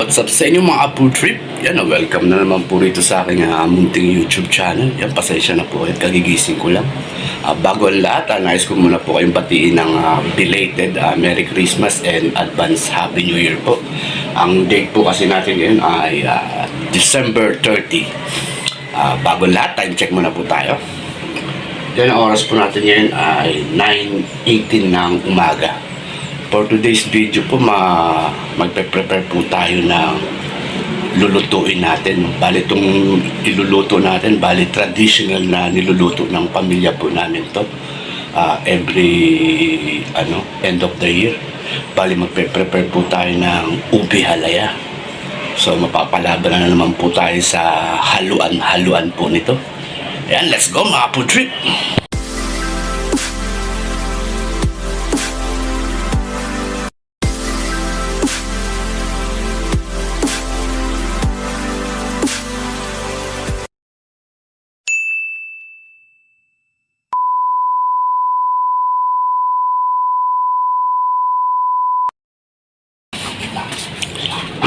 What's up sa inyo mga Apo Trip? Yan, welcome na naman po rito sa aking munting YouTube channel. Yan, pasensya na po at kagigising ko lang. Bago ang lahat, nais ko muna po kayong batiin ng belated Merry Christmas and Advance Happy New Year po. Ang date po kasi natin ngayon ay December 30. Bago ang lahat, time check muna po tayo. Yan, ang oras po natin ngayon ay 9:18 ng umaga. For today's video po, magpe-prepare po tayo ng lulutuin natin. Bali itong iluluto natin, bali traditional na niluluto ng pamilya po namin to. Every end of the year. Bali magpe-prepare po tayo ng ubi halaya. So mapapalaban na naman po tayo sa haluan po nito. Ayan, let's go mga Apo Trip!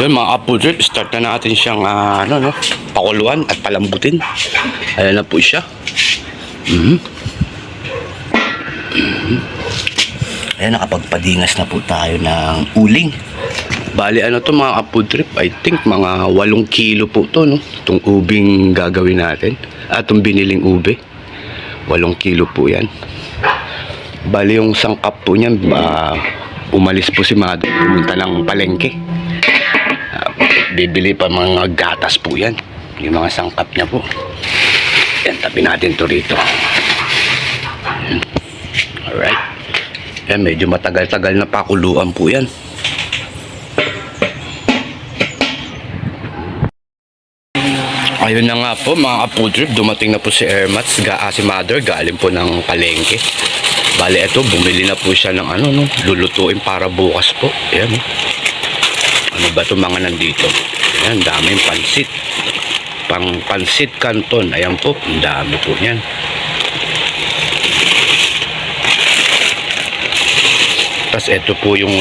Yun mga Apo Trip, start na natin siyang pakuluan at palambutin. Ayan na po siya. Ayan, nakapagpadingas na po tayo ng uling. Bali to mga Apo Trip, I think mga 8 kilo po to, no? Itong ubing gagawin natin. Itong biniling ube. 8 kilo po yan. Bali yung sangkap po niyan, umalis po si Mado, pumunta ng palengke. Bibili pa mga gatas po yan, yung mga sangkap niya po. Yan, tabi natin to rito. Yan. Alright. Yan, medyo matagal-tagal na pakuluan po yan. Ayun na nga po mga Apo Trip, dumating na po si Ermats, si Mother, galing po ng palengke. Bale, ito, bumili na po siya ng lulutuin para bukas po. Ayan. Ano ba ito mga nandito? Ayan, daming pansit. Pansit canton. Ayan po, ang dami po yan. Tapos ito po yung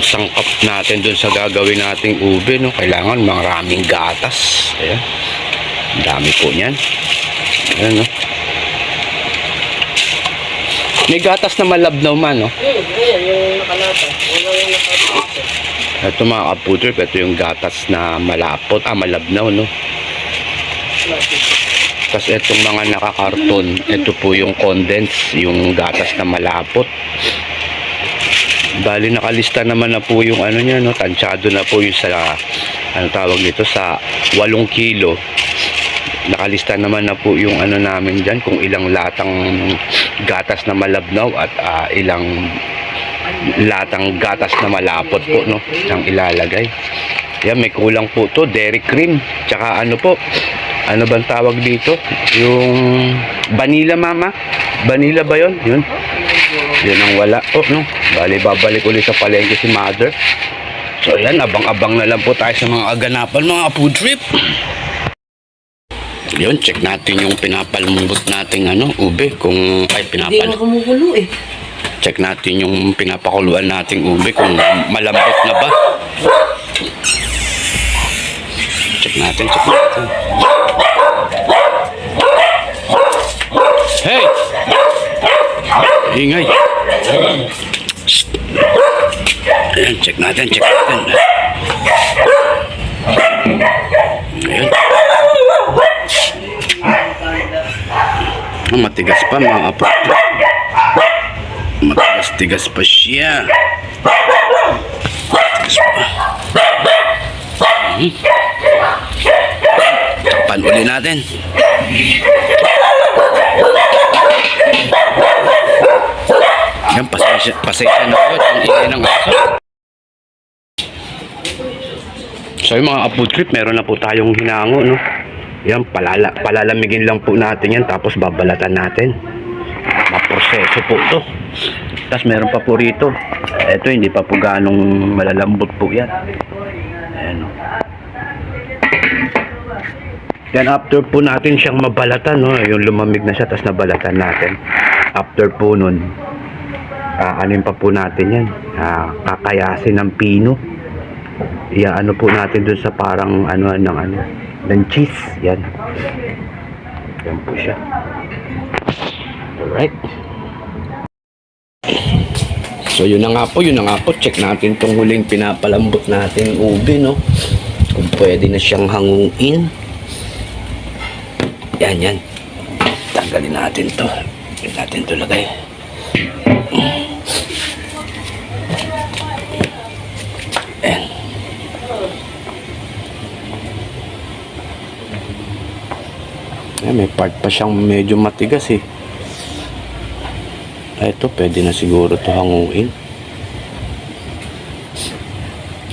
sangkap natin dun sa gagawin nating ube, no? Kailangan maraming gatas. Ayan. Ang dami po yan. Ayan, no? May gatas na malabnaw man, no? Ayan, yung nakalata. Yung nakalata. Ito mga Apo Trip, ito yung gatas na malapot, malabnaw, no? Tapos itong mga nakakarton, ito po yung condense, yung gatas na malapot. Bali nakalista naman na po yung niya, no? Tansyado na po yung sa, tawag nito, sa 8 kilo. Nakalista naman na po yung namin dyan, kung ilang latang gatas na malabnaw at ilang latang gatas na malapot po, no, ang ilalagay. Yan, may kulang po to, dairy cream, tsaka ano bang tawag dito, yung vanilla, mama, vanilla ba yun? Yun ang wala po, no. Bali babalik ulit sa palengke si Mother. So yan, abang-abang na lang po tayo sa mga aganapan mga Apo Trip. Yun, check natin yung pinapalambot nating ube, kung Hindi mo kumukulo eh. Check natin yung pinapakuluan nating ube kung malambot na ba. Check natin. Hey! Ingay! Ayan, check natin. Ayan. Matigas pa mga Apo. Matigas pa siya. Tapan uli natin. Yan, pasensya na po itong ingay ng aso. So yung mga Apo Trip, meron na po tayong hinango, no? Yan, palalamigin lang po natin yan, tapos babalatan natin. Maproseso po to. Tapos meron pa po rito, ito hindi pa po ganong malalambot po yan. Ayan. Then after po natin siyang mabalatan, no, yung lumamig na siya, tapos nabalatan natin. After po nun, anin pa po natin yan, kakayasin ng pino. Ano po natin dun sa parang ng cheese. Yan. Yan po siya. Alright. So yun na nga po. Check natin tong huling pinapalambot natin ube, no? Kung pwede na siyang hanguin. Yan. Tanggalin natin to. Yan natin to lagay. Yan. Yan, may part pa siyang medyo matigas eh. Ito, pwede na siguro to hanguin.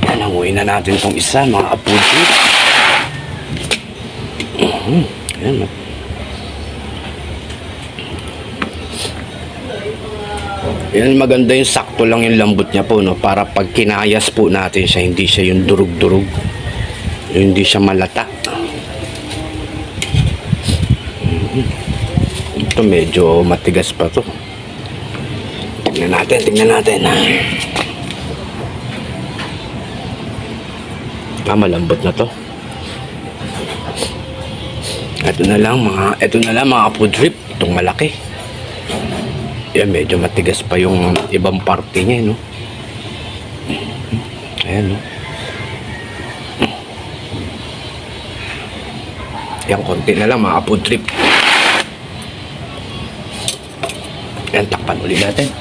Yan, hanguin na natin tong isa, mga kapuso. Yan. Yan, maganda yung sakto lang yung lambot niya po, no? Para pag kinayas po natin siya, hindi siya yung durug-durug. Hindi siya malata. Ito medyo matigas pa to. Tingnan natin. Malambot na to. Ito na lang mga food trip. Itong malaki. Yan, medyo matigas pa yung ibang parte niya, no? Ayan, no? Yan, konti na lang mga food trip. Yan, takpan ulit natin.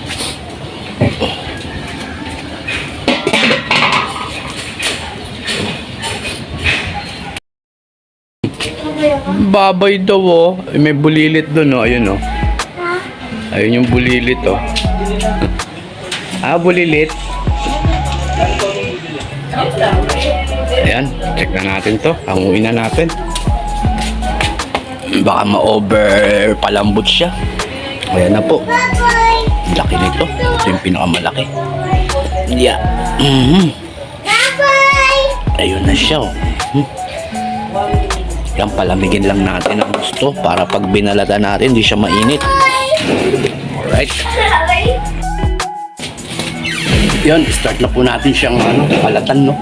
Babay daw, oh. May bulilit doon, oh. Ayun, oh. Ayun yung bulilit, oh. Bulilit. Ayan, check na natin to. Hanguin na natin. Baka ma-over palambot siya. Ayan na po. Laki nito. Ito yung pinakamalaki. Yeah. Ayun na siya, oh. Yan, palamigin lang natin ang gusto para pag binalata natin, hindi siya mainit. Alright. Yan, start na po natin siyang palatan, no?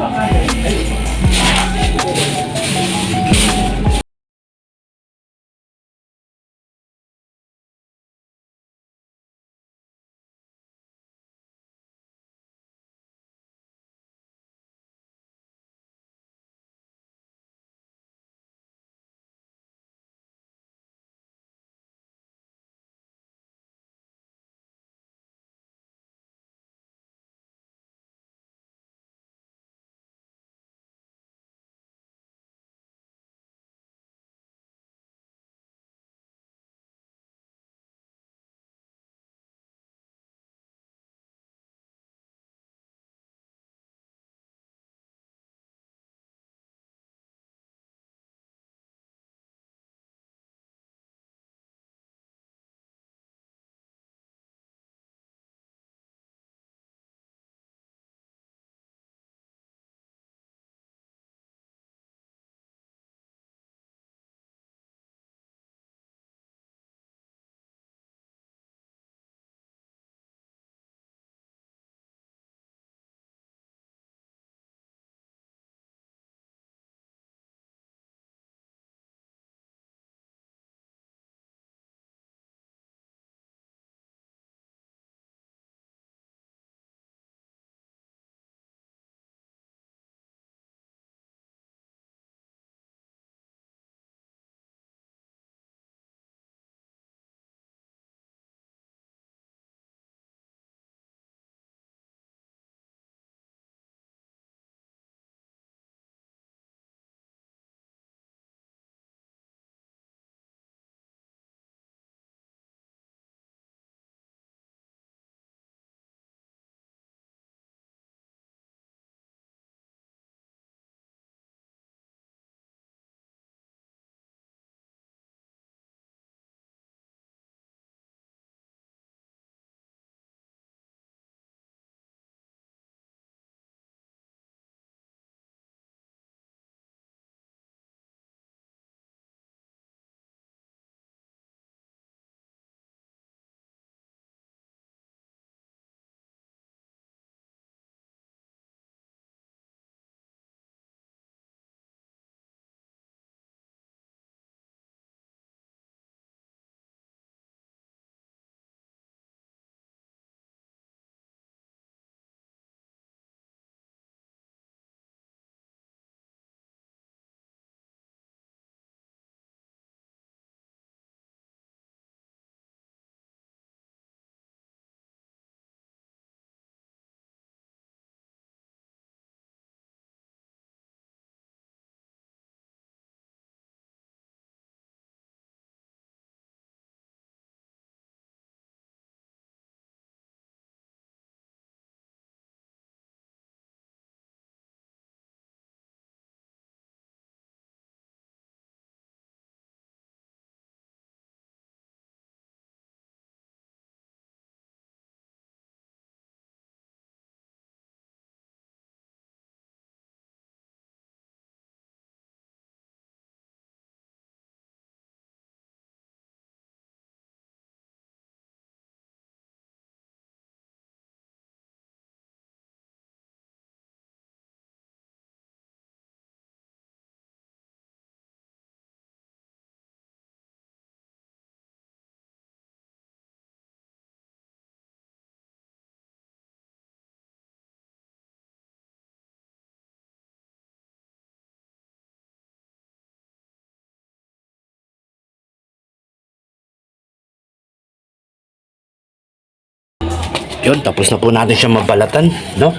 Yun, tapos na po natin siya mabalatan, no?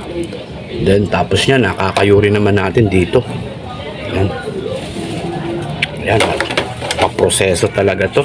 Then, tapos niya, nakakayuri naman natin dito. Yan. Yan. Paproseso talaga to.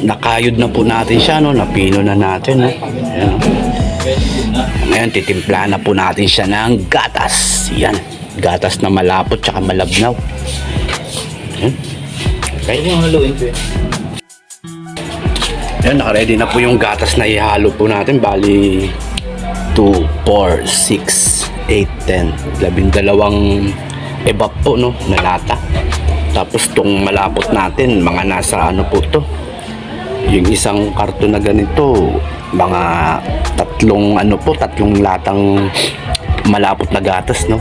Nakayod na po natin siya, no? Napino na natin, no? Ayan, no? Ngayon, titimpla na po natin siya ng gatas. Yan. Gatas na malapot tsaka malabnaw. Ayan. Okay. Ito yung haluin ko eh. Yan, nakaready na po yung gatas na ihalo po natin. Bali, 2, 4, 6, 8, 10. 12 ebap po, no? Na lata. Tapos tong malapot natin, mga nasa ano po to. Yung isang karton na ganito, mga tatlong latang malapot na gatas, no?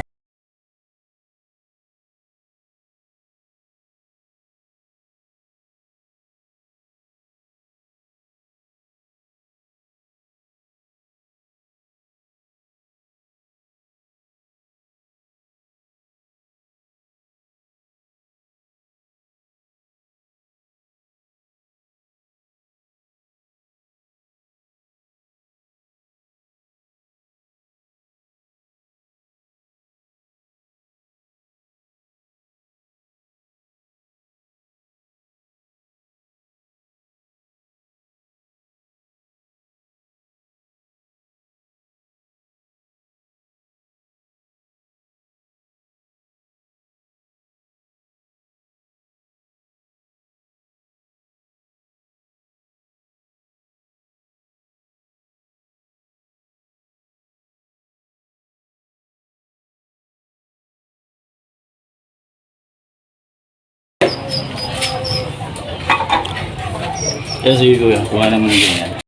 Sige kuya, kuha naman ng ganyan.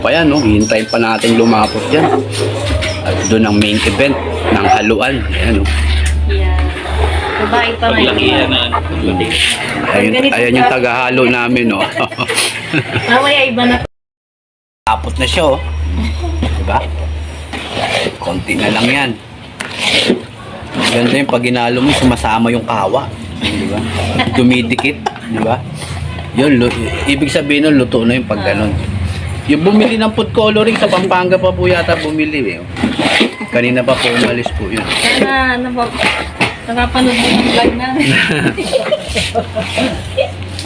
Kaya no, hihintayin pa natin lumapot yan. At doon ang main event ng haluan. Ayan no. Yeah. Babae pa Pag laki yan ngayon. Ayan yung tagahalo namin no. Mamaya iba na. Tapot na siya oh. Diba? Konti na lang yan. Ganda yung pag ginalo mo, sumasama yung kawa. Diba? Dumidikit. Diba? Yun, ibig sabihin nun, luto na yung pag ganon. Yung bumili ng food coloring sa Pampanga pa po yata bumili eh. Kanina pa po umalis po yun. Sana, nakapanood mo yung vlog namin.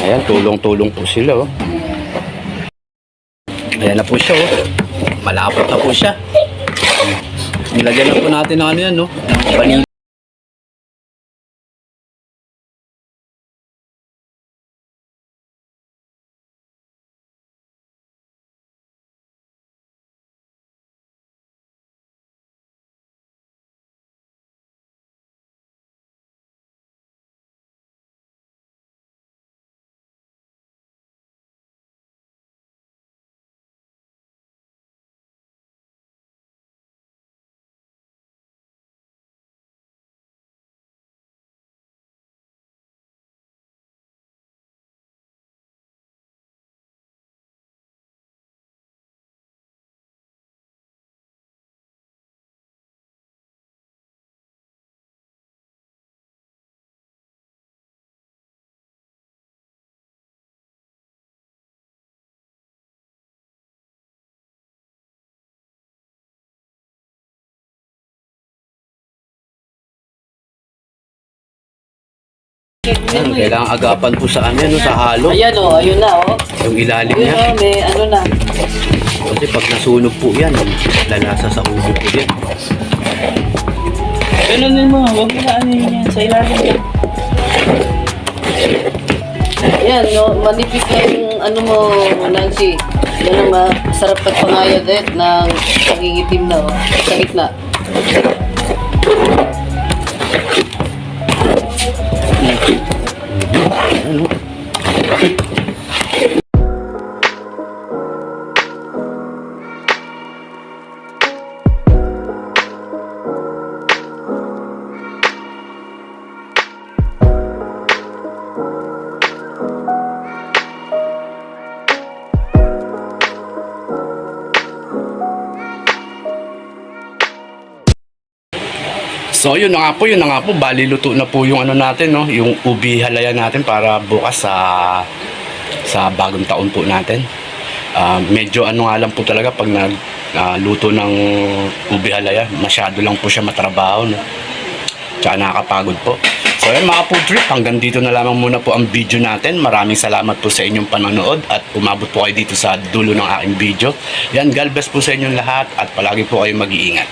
Ayan, tulong-tulong po sila oh. Ayan na po siya oh. Malapot na po siya. Nilagyan na po natin ng ano yan no. Ng vanilla. Ayan, kailangan agapan po sa ano, no, sa halo. Ayan o, ayun na o. Yung ilalim Ayun niya. o, may ano na. Kasi pag nasunog po yan, lalasa sa ulo po yan. Ganunin mo, huwag mo na ano yun yan, sa ilalim yan. Yan, no, manipis na yung ano mo, Nancy. Yan ang masarap at pangayad ng pagigitim na o, sa gitna. Ano? So yun na nga po, bali luto na po yung ano natin, no, yung ubi halaya natin para bukas sa bagong taon po natin. Medyo ano nga lang po talaga pag nagluto ng ubi halaya, masyado lang po siya matrabaho, no. Tsaka nakakapagod po. So yan mga food trip, hanggang dito na lamang muna po ang video natin. Maraming salamat po sa inyong panonood at umabot po kayo dito sa dulo ng aking video. Yan, God bless po sa inyong lahat at palagi po kayo mag-iingat.